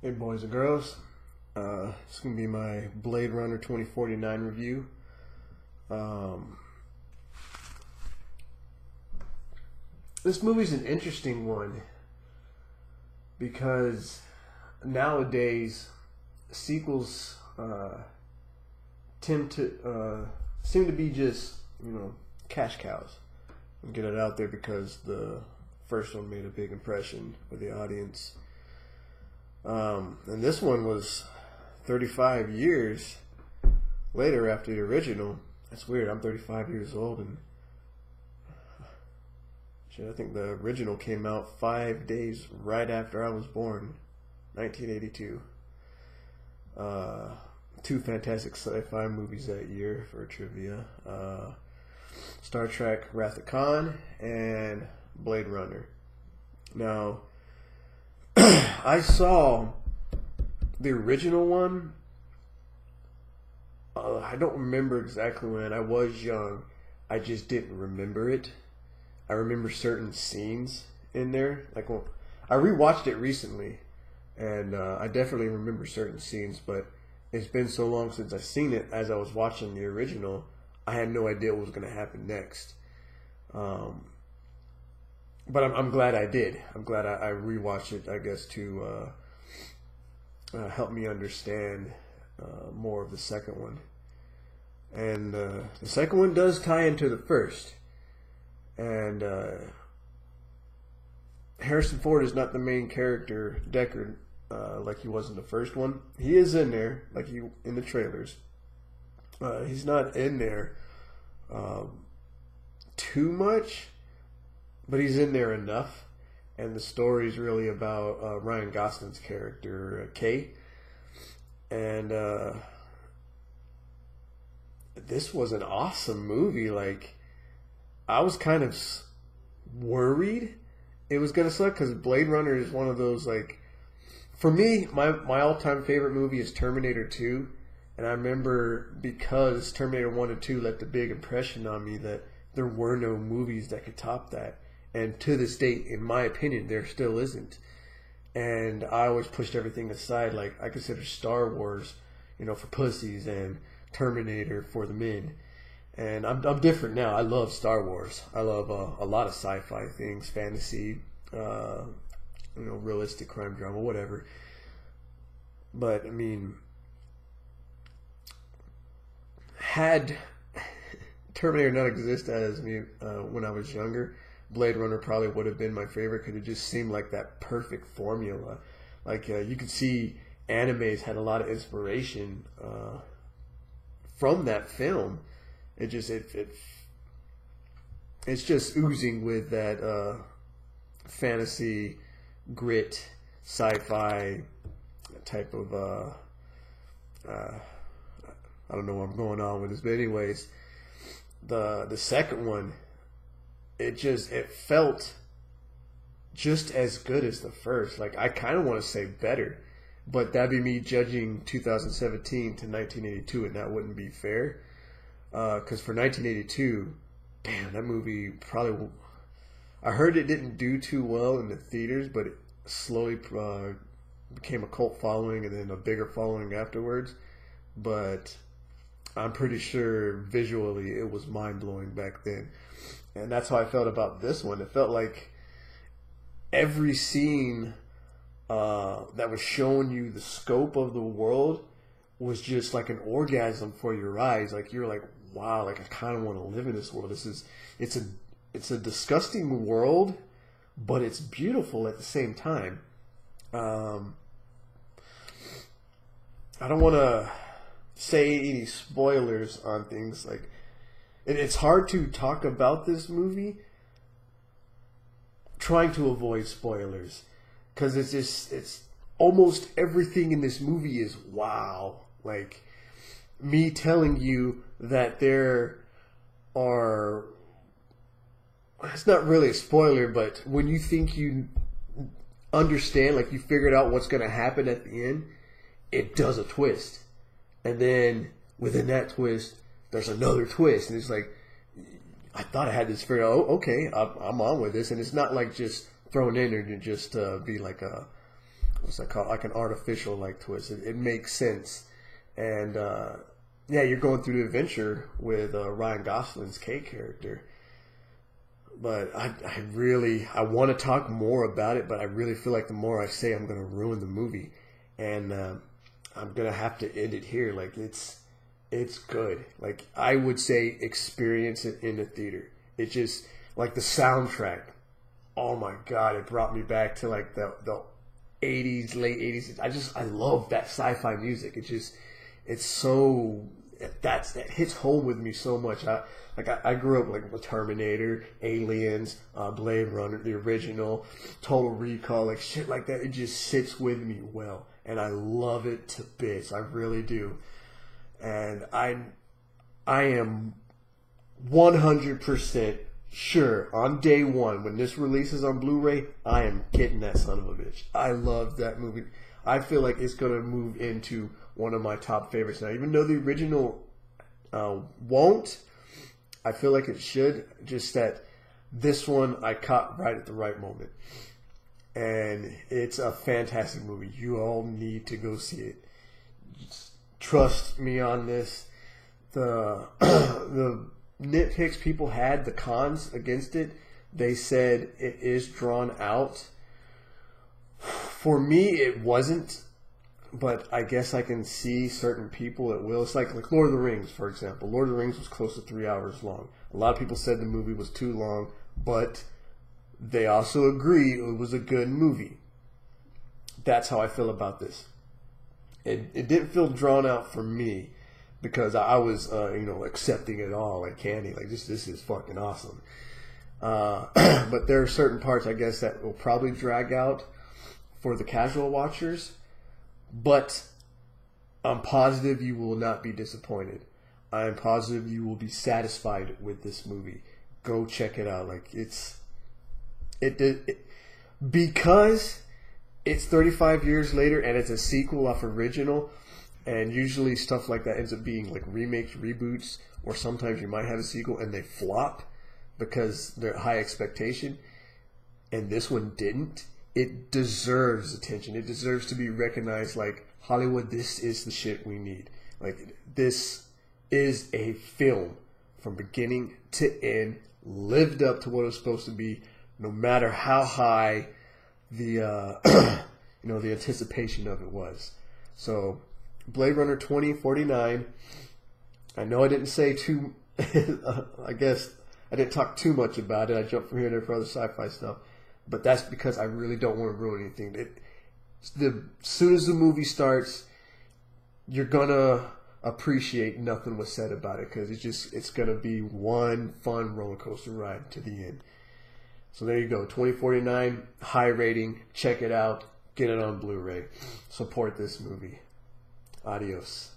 Hey boys and girls, it's going to be my Blade Runner 2049 review. Um, this movie's an interesting one because nowadays sequels tend to seem to be just, cash cows. And get it out there because the first one made a big impression with the audience. And this one was 35 years later after the original. That's weird. I'm 35 years old, and shit, I think the original came out 5 days right after I was born, 1982. Two fantastic sci-fi movies that year for trivia: Star Trek: Wrath of Khan and Blade Runner. Now, I saw the original one. I don't remember exactly when. I was young. I just didn't remember it. I remember certain scenes in there. I rewatched it recently, and I definitely remember certain scenes. But it's been so long since I've seen it. As I was watching the original, I had no idea what was going to happen next. But I'm glad I did. I'm glad I rewatched it, I guess, to help me understand more of the second one. And the second one does tie into the first. And Harrison Ford is not the main character, Deckard, like he was in the first one. He is in there, like in the trailers. He's not in there too much, but he's in there enough. And the story is really about Ryan Gosling's character, Kay. And this was an awesome movie. I was kind of worried it was going to suck because Blade Runner is one of those, for me, my all-time favorite movie is Terminator 2. And I remember because Terminator 1 and 2 left a big impression on me that there were no movies that could top that. And to this date, in my opinion, there still isn't. And I always pushed everything aside. I consider Star Wars, for pussies, and Terminator for the men. And I'm different now. I love Star Wars. I love a lot of sci-fi things, fantasy, realistic crime drama, whatever. But I mean, had Terminator not existed as me when I was younger, Blade Runner probably would have been my favorite because it just seemed like that perfect formula. You could see animes had a lot of inspiration from that film. It's just oozing with that fantasy, grit, sci-fi type of I don't know where I'm going on with this, but anyways, the second one, it felt just as good as the first. I kind of want to say better, but that'd be me judging 2017 to 1982, and that wouldn't be fair. Because for 1982, damn, that movie probably. I heard it didn't do too well in the theaters, but it slowly became a cult following and then a bigger following afterwards. But I'm pretty sure visually it was mind-blowing back then. And that's how I felt about this one. It felt like every scene that was showing you the scope of the world was just like an orgasm for your eyes. You're like, wow, I kind of want to live in this world. It's a disgusting world, but it's beautiful at the same time. I don't want to say any spoilers on things it's hard to talk about this movie trying to avoid spoilers because it's almost everything in this movie is wow. Me telling you that there are, it's not really a spoiler, but when you think you understand, you figured out what's going to happen at the end, it does a twist. And then within that twist, there's another twist. And it's I thought I had this figured out. Oh, okay, I'm on with this. And it's not just thrown in there to just be what's that called? Like an artificial like twist. It makes sense, and yeah, you're going through the adventure with Ryan Gosling's K character. But I want to talk more about it, but I really feel like the more I say, I'm going to ruin the movie, and I'm going to have to end it here. Like it's good. Like I would say, experience it in the theater. It's just like the soundtrack. Oh my God, it brought me back to like the 80s, late 80s. I love that sci-fi music. It's so that hits home with me so much. I grew up like with Terminator, Aliens, Blade Runner, the original, Total Recall, like shit like that. It just sits with me well, and I love it to bits. I really do, and I am 100% sure on day one when this releases on Blu-ray, I am getting that son of a bitch. I love that movie. I feel like it's gonna move into one of my top favorites now, even though the original won't. I feel like it should. Just that this one I caught right at the right moment, and it's a fantastic movie. You all need to go see it. Just trust me on this. The the nitpicks people had, the cons against it, they said it is drawn out. For me, it wasn't, but I guess I can see certain people it will. It's like Lord of the Rings, for example. Lord of the Rings was close to 3 hours long. A lot of people said the movie was too long, but they also agree it was a good movie. That's how I feel about this. It didn't feel drawn out for me, because I was, accepting it all like candy. Like, this is fucking awesome. But there are certain parts, I guess, that will probably drag out for the casual watchers. But I'm positive you will not be disappointed. I'm positive you will be satisfied with this movie. Go check it out. Like, because it's 35 years later and it's a sequel off original. And usually stuff like that ends up being like remakes, reboots, or sometimes you might have a sequel and they flop because they're high expectation. And this one didn't. It deserves attention. It deserves to be recognized like, Hollywood, this is the shit we need. Like, this is a film from beginning to end, lived up to what it was supposed to be, no matter how high the the anticipation of it was. So, Blade Runner 2049. I know I didn't say too. I guess I didn't talk too much about it. I jumped from here to there for other sci-fi stuff, but that's because I really don't want to ruin anything. As soon as the movie starts, you're gonna appreciate nothing was said about it, because it's gonna be one fun roller coaster ride to the end. So there you go, 2049, high rating. Check it out. Get it on Blu-ray. Support this movie. Adios.